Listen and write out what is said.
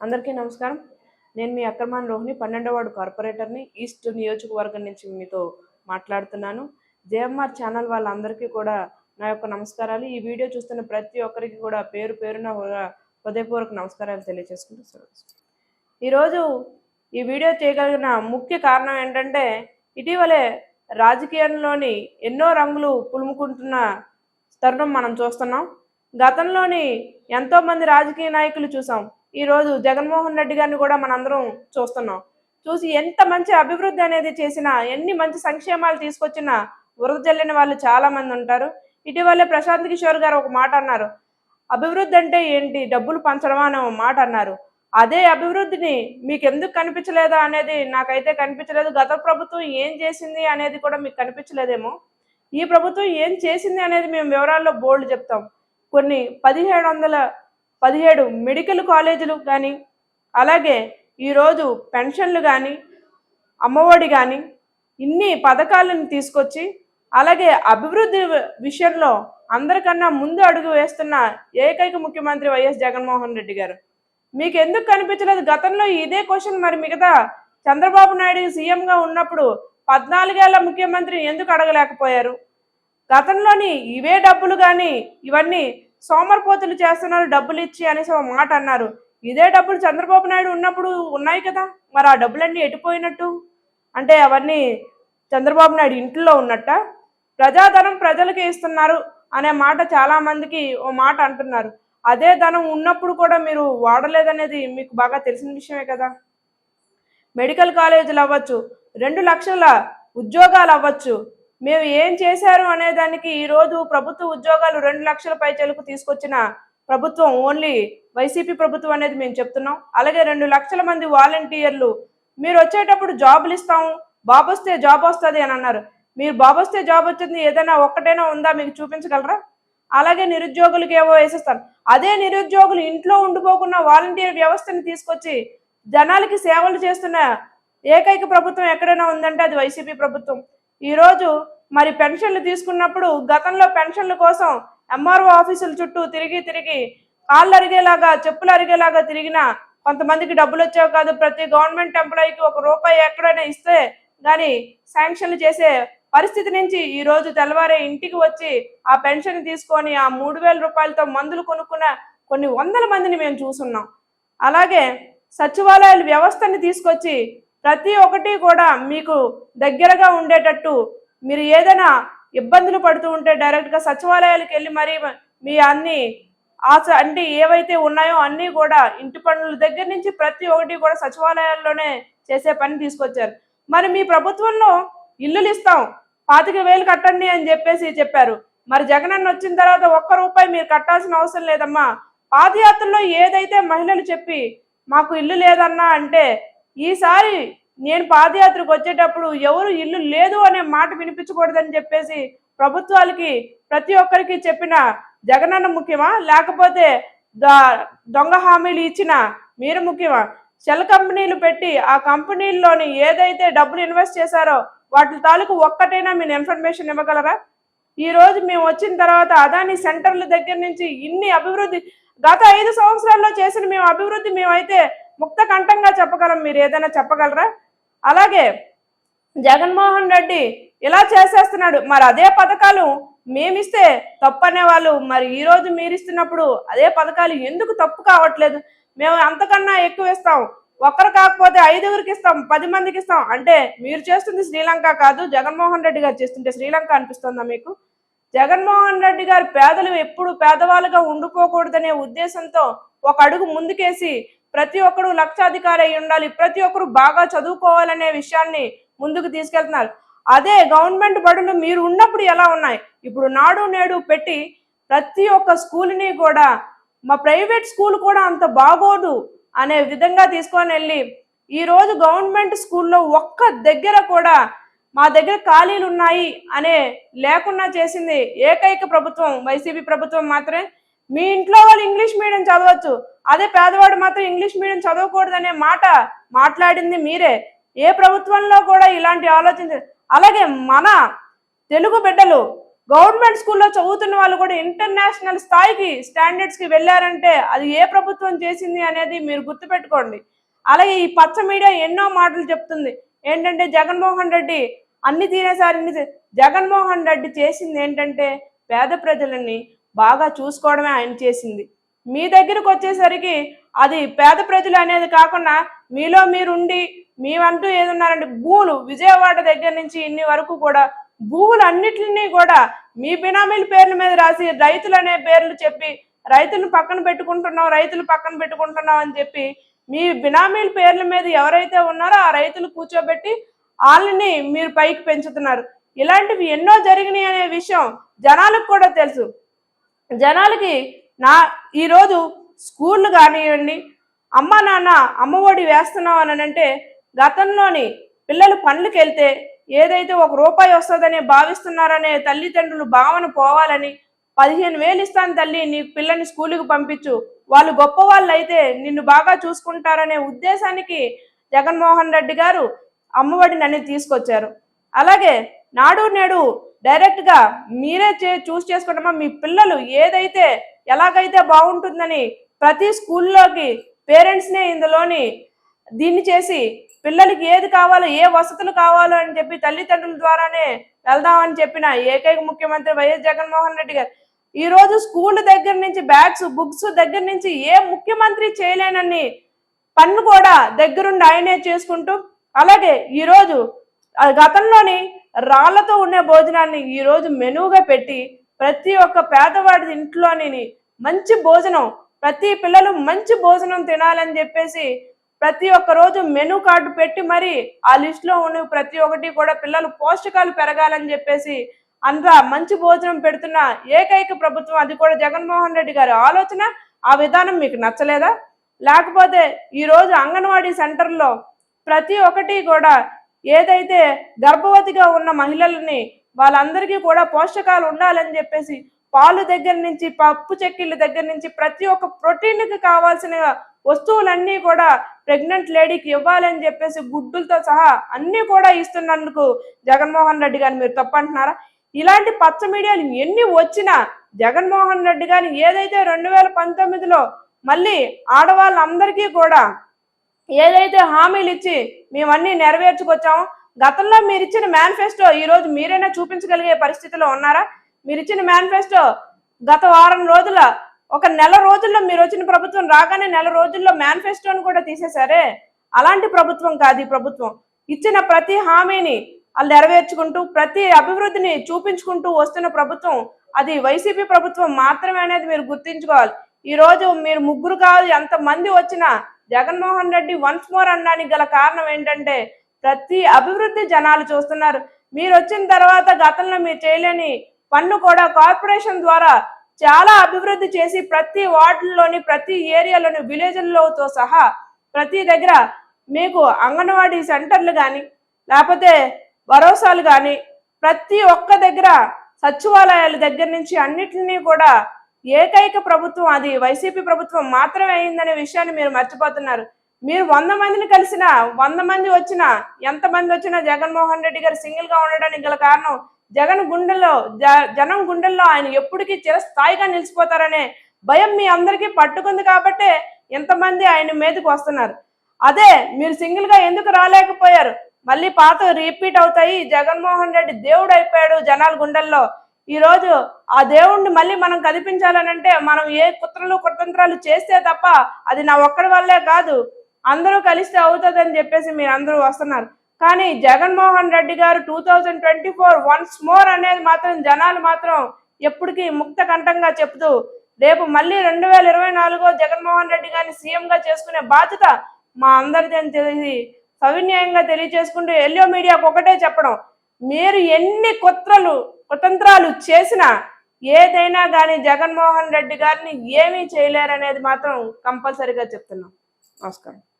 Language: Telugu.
అందరికీ నమస్కారం. నేను మీ అక్రమాన్ రోహిణి 12వ వార్డు కార్పొరేటర్ని. ఈస్ట్ నియోజకవర్గం నుంచి మీతో మాట్లాడుతున్నాను. జేఎంఆర్ ఛానల్ వాళ్ళందరికీ కూడా నా యొక్క నమస్కారాలు. ఈ వీడియో చూస్తున్న ప్రతి ఒక్కరికి కూడా పేరు పేరున హృదయపూర్వక నమస్కారాలు తెలియజేసుకుంటూ ఈరోజు ఈ వీడియో చేయగలిగిన ముఖ్య కారణం ఏంటంటే, ఇటీవలే రాజకీయంలోని ఎన్నో రంగులు పులుముకుంటున్న తరుణం మనం చూస్తున్నాం. గతంలోని ఎంతోమంది రాజకీయ నాయకులు చూసాం. ఈరోజు జగన్మోహన్ రెడ్డి గారిని కూడా మనందరం చూసి ఎంత మంచి అభివృద్ధి అనేది చేసినా, ఎన్ని మంచి సంక్షేమాలు తీసుకొచ్చినా వృద్ధజల్లిన వాళ్ళు చాలా మంది ఉంటారు. ఇటీవలే ప్రశాంత్ కిషోర్ గారు ఒక మాట అన్నారు, అభివృద్ధి అంటే ఏంటి, డబ్బులు పంచడమా అనే మాట అన్నారు. అదే అభివృద్ధిని మీకు ఎందుకు కనిపించలేదా అనేది నాకైతే కనిపించలేదు. గత ప్రభుత్వం ఏం చేసింది అనేది కూడా మీకు కనిపించలేదేమో. ఈ ప్రభుత్వం ఏం చేసింది అనేది మేము వివరాల్లో బోల్డ్ చెప్తాం. కొన్ని 17 మెడికల్ కాలేజీలు కానీ, అలాగే ఈరోజు పెన్షన్లు కానీ, అమ్మఒడి కానీ, ఇన్ని పథకాలను తీసుకొచ్చి, అలాగే అభివృద్ధి విషయంలో అందరికన్నా ముందు అడుగు వేస్తున్న ఏకైక ముఖ్యమంత్రి వైఎస్ జగన్మోహన్ రెడ్డి గారు. మీకు ఎందుకు కనిపించలేదు? గతంలో ఇదే క్వశ్చన్ మరి మిగతా చంద్రబాబు నాయుడు సీఎంగా ఉన్నప్పుడు 14 ఏళ్ల ముఖ్యమంత్రి ఎందుకు అడగలేకపోయారు? గతంలోని ఇవే డబ్బులు కానీ ఇవన్నీ సోమరిపోతులు చేస్తున్నారు డబ్బులు ఇచ్చి అనేసి ఒక మాట అన్నారు. ఇదే డబ్బులు చంద్రబాబు నాయుడు ఉన్నప్పుడు ఉన్నాయి కదా, మరి ఆ డబ్బులన్నీ ఎటుపోయినట్టు? అంటే అవన్నీ చంద్రబాబు నాయుడు ఇంట్లో ఉన్నట్ట? ప్రజాధనం ప్రజలకి ఇస్తున్నారు అనే మాట చాలా మందికి ఓ మాట అంటున్నారు. అదే ధనం ఉన్నప్పుడు కూడా మీరు వాడలేదనేది మీకు బాగా తెలిసిన విషయమే కదా. మెడికల్ కాలేజీలు అవ్వచ్చు, 2 లక్షల ఉద్యోగాలు అవ్వచ్చు, మేము ఏం చేశారు అనే దానికి ఈరోజు ప్రభుత్వ ఉద్యోగాలు 2 లక్షల పైచలకు తీసుకొచ్చిన ప్రభుత్వం ఓన్లీ వైసీపీ ప్రభుత్వం అనేది మేము చెప్తున్నాం. అలాగే 2 లక్షల మంది వాలంటీర్లు, మీరు వచ్చేటప్పుడు జాబులు ఇస్తాం, బాబు వస్తే జాబ్ వస్తుంది అని అన్నారు. మీరు బాబు వస్తే జాబ్ వచ్చింది ఏదైనా ఒక్కటైనా ఉందా మీకు చూపించగలరా? అలాగే నిరుద్యోగులకి ఏవో వేసేస్తారు. అదే నిరుద్యోగులు ఇంట్లో ఉండిపోకుండా వాలంటీర్ వ్యవస్థను తీసుకొచ్చి జనాలకి సేవలు చేస్తున్న ఏకైక ప్రభుత్వం ఎక్కడైనా ఉందంటే అది వైసీపీ ప్రభుత్వం. ఈరోజు మరి పెన్షన్లు తీసుకున్నప్పుడు గతంలో పెన్షన్ల కోసం ఎంఆర్ఓ ఆఫీసుల చుట్టూ తిరిగి కాళ్ళు అరిగేలాగా, చెప్పులు అరిగేలాగా తిరిగిన కొంతమందికి డబ్బులు వచ్చేవి కాదు. ప్రతి గవర్నమెంట్ ఎంప్లాయీకి ₹1 ఎక్కడైనా ఇస్తే కానీ శాంక్షన్లు చేసే పరిస్థితి నుంచి ఈరోజు తెల్లవారే ఇంటికి వచ్చి ఆ పెన్షన్ తీసుకొని ఆ ₹3,000తో మందులు కొనుక్కున్న కొన్ని వందల మందిని మేము చూస్తున్నాం. అలాగే సచివాలయాల వ్యవస్థని తీసుకొచ్చి ప్రతి ఒక్కటి కూడా మీకు దగ్గరగా ఉండేటట్టు, మీరు ఏదైనా ఇబ్బందులు పడుతూ ఉంటే డైరెక్ట్గా సచివాలయాలకు వెళ్ళి మరి మీ అన్ని అంటే ఏవైతే ఉన్నాయో అన్నీ కూడా ఇంటి పనుల దగ్గర నుంచి ప్రతి ఒక్కటి కూడా సచివాలయాల్లోనే చేసే పని తీసుకొచ్చారు. మరి మీ ప్రభుత్వంలో ఇల్లులు ఇస్తాం, 25,000 కట్టండి అని చెప్పారు. మరి జగనన్న వచ్చిన తర్వాత ₹1 మీరు కట్టాల్సిన అవసరం లేదమ్మా. పాదయాత్రలో ఏదైతే మహిళలు చెప్పి మాకు ఇల్లు లేదన్నా అంటే, ఈసారి నేను పాదయాత్రకు వచ్చేటప్పుడు ఎవరు ఇల్లు లేదు అనే మాట వినిపించకూడదని చెప్పేసి ప్రభుత్వాలకి ప్రతి ఒక్కరికి చెప్పిన జగనన్న ముఖ్యమా, లేకపోతే దొంగ హామీలు ఇచ్చిన మీరు ముఖ్యమా? షెల్ కంపెనీలు పెట్టి ఆ కంపెనీల్లోని ఏదైతే డబ్బులు ఇన్వెస్ట్ చేశారో వాటి తాలూకు ఒక్కటైనా మీరు ఇన్ఫర్మేషన్ ఇవ్వగలరా? ఈరోజు మేము వచ్చిన తర్వాత అదాని సెంటర్ల దగ్గర నుంచి ఇన్ని అభివృద్ధి గత 5 సంవత్సరాల్లో చేసిన మేము అభివృద్ధి మేమైతే ముక్త కంఠంగా చెప్పగలం. మీరు ఏదైనా చెప్పగలరా? అలాగే జగన్మోహన్ రెడ్డి ఇలా చేసేస్తున్నాడు, మరి అదే పథకాలు మేమిస్తే తప్పు అనేవాళ్ళు, మరి ఈరోజు మీరు ఇస్తున్నప్పుడు అదే పథకాలు ఎందుకు తప్పు కావట్లేదు? మేము అంతకన్నా ఎక్కువ ఇస్తాం, ఒక్కరు కాకపోతే 5గురికి ఇస్తాం, 10 మందికి ఇస్తాం అంటే మీరు చేస్తుంది శ్రీలంక కాదు, జగన్మోహన్ రెడ్డి గారు చేస్తుంటే శ్రీలంక అనిపిస్తుందా మీకు? జగన్మోహన్ రెడ్డి గారు పేదలు ఎప్పుడు పేదవాళ్ళుగా ఉండిపోకూడదనే ఉద్దేశంతో ఒక అడుగు ముందుకేసి ప్రతి ఒక్కరు లక్షాధికారి అయి ఉండాలి, ప్రతి ఒక్కరు బాగా చదువుకోవాలనే విషయాన్ని ముందుకు తీసుకెళ్తున్నారు. అదే గవర్నమెంట్ బడులు మీరు ఉన్నప్పుడు ఎలా ఉన్నాయి? ఇప్పుడు నాడు నేడు పెట్టి ప్రతి ఒక్క స్కూల్ని కూడా మా ప్రైవేట్ స్కూల్ కూడా అంత బాగోదు అనే విధంగా తీసుకొని వెళ్ళి ఈరోజు గవర్నమెంట్ స్కూల్లో ఒక్క దగ్గర కూడా మా దగ్గర ఖాళీలు ఉన్నాయి అనే లేకుండా చేసింది ఏకైక ప్రభుత్వం వైసీపీ ప్రభుత్వం మాత్రమే. మీ ఇంట్లో వాళ్ళు ఇంగ్లీష్ మీడియం చదవచ్చు, అదే పేదవాడు మాత్రం ఇంగ్లీష్ మీడియం చదవకూడదనే మాట మాట్లాడింది మీరే. ఏ ప్రభుత్వంలో కూడా ఇలాంటి ఆలోచన. అలాగే మన తెలుగు బిడ్డలు గవర్నమెంట్ స్కూల్లో చదువుతున్న వాళ్ళు కూడా ఇంటర్నేషనల్ స్థాయికి స్టాండర్డ్స్కి వెళ్ళారంటే అది ఏ ప్రభుత్వం చేసింది అనేది మీరు గుర్తుపెట్టుకోండి. అలాగే ఈ పచ్చ మీడియా ఎన్నో మాటలు చెప్తుంది ఏంటంటే జగన్మోహన్ రెడ్డి అన్ని తినేసారి జగన్మోహన్ రెడ్డి చేసింది ఏంటంటే పేద ప్రజలని బాగా చూసుకోవడమే ఆయన చేసింది. మీ దగ్గరకు వచ్చేసరికి అది పేద ప్రజలు అనేది కాకుండా మీలో మీరుండి మేమంటూ ఏదున్నారంటే భూములు విజయవాడ దగ్గర నుంచి ఇన్ని వరకు కూడా భూములు అన్నిటినీ కూడా మీ బినామీల పేర్ల మీద రాసి రైతులు అనే పేర్లు చెప్పి రైతులను పక్కన పెట్టుకుంటున్నాం అని చెప్పి మీ బినామీల పేర్ల మీద ఎవరైతే ఉన్నారో ఆ రైతులు కూర్చోబెట్టి వాళ్ళని మీరు పైకి పెంచుతున్నారు. ఇలాంటివి ఎన్నో జరిగినాయి అనే విషయం జనాలకు కూడా తెలుసు. జనాలకి ఈరోజు స్కూళ్ళు కానివ్వండి, అమ్మ నాన్న అమ్మఒడి వేస్తున్నాం అని అంటే గతంలోని పిల్లలు పనులకు వెళ్తే ఏదైతే ₹1 వస్తుందని భావిస్తున్నారనే తల్లిదండ్రులు భావన పోవాలని 15,000 ఇస్తాను తల్లి నీ పిల్లని స్కూలుకి పంపించు, వాళ్ళు గొప్ప వాళ్ళు అయితే నిన్ను బాగా చూసుకుంటారనే ఉద్దేశానికి జగన్మోహన్ రెడ్డి గారు అమ్మఒడిని అనేది తీసుకొచ్చారు. అలాగే నాడు నేడు డైరెక్ట్గా మీరే చూస్ చేసుకుంటామా మీ పిల్లలు ఏదైతే ఎలాగైతే బాగుంటుందని ప్రతి స్కూల్లోకి పేరెంట్స్నే ఇందులోని దీన్ని చేసి పిల్లలకి ఏది కావాలో ఏ వసతులు కావాలో అని చెప్పి తల్లిదండ్రుల ద్వారానే వెళ్దామని చెప్పిన ఏకైక ముఖ్యమంత్రి వైఎస్ జగన్మోహన్ రెడ్డి గారు ఈరోజు స్కూల్ దగ్గర నుంచి బ్యాగ్స్ బుక్స్ దగ్గర నుంచి ఏ ముఖ్యమంత్రి చేయలేనని పన్ను కూడా దగ్గరుండి ఆయనే చేసుకుంటూ, అలాగే ఈరోజు గతంలోని రాళ్లతో ఉండే భోజనాన్ని ఈరోజు మెనుగా పెట్టి ప్రతి ఒక్క పేదవాడి ఇంట్లోని మంచి భోజనం ప్రతి పిల్లలు మంచి భోజనం తినాలని చెప్పేసి ప్రతి ఒక్క రోజు మెనూ కార్డు పెట్టి మరి ఆ లిస్టులో ఉన్న ప్రతి ఒక్కటి కూడా పిల్లలు పోషకాలు పెరగాలని చెప్పేసి అంతా మంచి భోజనం పెడుతున్న ఏకైక ప్రభుత్వం అది కూడా జగన్మోహన్ రెడ్డి గారి ఆలోచన. ఆ విధానం మీకు నచ్చలేదా? లేకపోతే ఈరోజు అంగన్వాడీ సెంటర్లో ప్రతి ఒక్కటి కూడా ఏదైతే గర్భవతిగా ఉన్న మహిళలని వాళ్ళందరికీ కూడా పోషకాలు ఉండాలని చెప్పేసి పాలు దగ్గర నుంచి పప్పు చెక్కిళ్ళ దగ్గర నుంచి ప్రతి ఒక్క ప్రోటీన్కి కావాల్సిన వస్తువులన్నీ కూడా ప్రెగ్నెంట్ లేడీకి ఇవ్వాలని చెప్పేసి గుడ్డులతో సహా అన్నీ కూడా ఇస్తున్నందుకు జగన్మోహన్ రెడ్డి గారిని మీరు తప్పంటున్నారా? ఇలాంటి పచ్చ మీడియాలు ఎన్ని వచ్చినా జగన్మోహన్ రెడ్డి గారిని ఏదైతే 2019లో మళ్ళీ ఆడవాళ్ళందరికీ కూడా ఏదైతే హామీలు ఇచ్చి మేమన్నీ నెరవేర్చుకొచ్చామో గతంలో మీరు ఇచ్చిన మేనిఫెస్టో ఈరోజు మీరైనా చూపించగలిగే పరిస్థితిలో ఉన్నారా? మీరు ఇచ్చిన మేనిఫెస్టో గత వారం రోజుల ఒక నెల రోజుల్లో మీరు వచ్చిన ప్రభుత్వం రాగానే నెల రోజుల్లో మేనిఫెస్టోను కూడా తీసేశారే. అలాంటి ప్రభుత్వం కాదు ఈ ప్రభుత్వం. ఇచ్చిన ప్రతి హామీని వాళ్ళు నెరవేర్చుకుంటూ ప్రతి అభివృద్ధిని చూపించుకుంటూ వస్తున్న ప్రభుత్వం అది వైసీపీ ప్రభుత్వం మాత్రమే అనేది మీరు గుర్తించుకోవాలి. ఈరోజు మీరు ముగ్గురు కాదు ఎంతమంది వచ్చినా జగన్మోహన్ రెడ్డి వన్స్ మోర్ అనడానికి గల కారణం ఏంటంటే ప్రతి అభివృద్ధి జనాలు చూస్తున్నారు. మీరు వచ్చిన తర్వాత గతంలో మీరు చేయలేని పన్ను కూడా కార్పొరేషన్ ద్వారా చాలా అభివృద్ధి చేసి ప్రతి వార్డుల్లోని ప్రతి ఏరియాలోని విలేజ్లతో సహా ప్రతి దగ్గర మీకు అంగన్వాడీ సెంటర్లు కానీ లేకపోతే భరోసాలు కానీ ప్రతి ఒక్క దగ్గర సచివాలయాల దగ్గర నుంచి అన్నిటినీ కూడా ఏకైక ప్రభుత్వం అది వైసీపీ ప్రభుత్వం మాత్రమే అయిందనే విషయాన్ని మీరు మర్చిపోతున్నారు. మీరు 100 మందిని కలిసినా 100 మంది వచ్చినా ఎంతమంది వచ్చినా జగన్మోహన్ రెడ్డి గారు సింగిల్ గా ఉండడానికి గల కారణం జనం గుండెల్లో ఆయన ఎప్పటికీ చిరస్థాయిగా నిలిచిపోతారనే భయం మీ అందరికీ పట్టుకుంది కాబట్టే ఎంతమంది ఆయన మీదకి వస్తున్నారు. అదే మీరు సింగిల్ గా ఎందుకు రాలేకపోయారు? మళ్ళీ పాత రిపీట్ అవుతాయి. జగన్మోహన్ రెడ్డి దేవుడు అయిపోయాడు జనాల గుండెల్లో. ఈ రోజు ఆ దేవుణ్ణి మళ్ళీ మనం కదిపించాలనంటే మనం ఏ కుతంత్రాలు చేస్తే తప్ప అది నా ఒక్కడి వల్లే కాదు అందరూ కలిస్తే అవుతుందని చెప్పేసి మీరు అందరూ వస్తున్నారు. కానీ జగన్మోహన్ రెడ్డి గారు 2024 వన్స్ మోర్ అనేది మాత్రం జనాలు మాత్రం ఎప్పటికీ ముక్త కంఠంగా చెప్తూ రేపు మళ్ళీ 2024 జగన్మోహన్ రెడ్డి గారిని సీఎంగా చేసుకునే బాధ్యత మా అందరిది అని తెలిసి సవినయంగా తెలియజేసుకుంటూ ఎల్లో మీడియాకు ఒకటే చెప్పడం, మీరు ఎన్ని కుతంత్రాలు చేసినా ఏదైనా కానీ జగన్మోహన్ రెడ్డి గారిని ఏమీ చేయలేరనేది మాత్రం కంపల్సరీగా చెప్తున్నాం. నమస్కారం.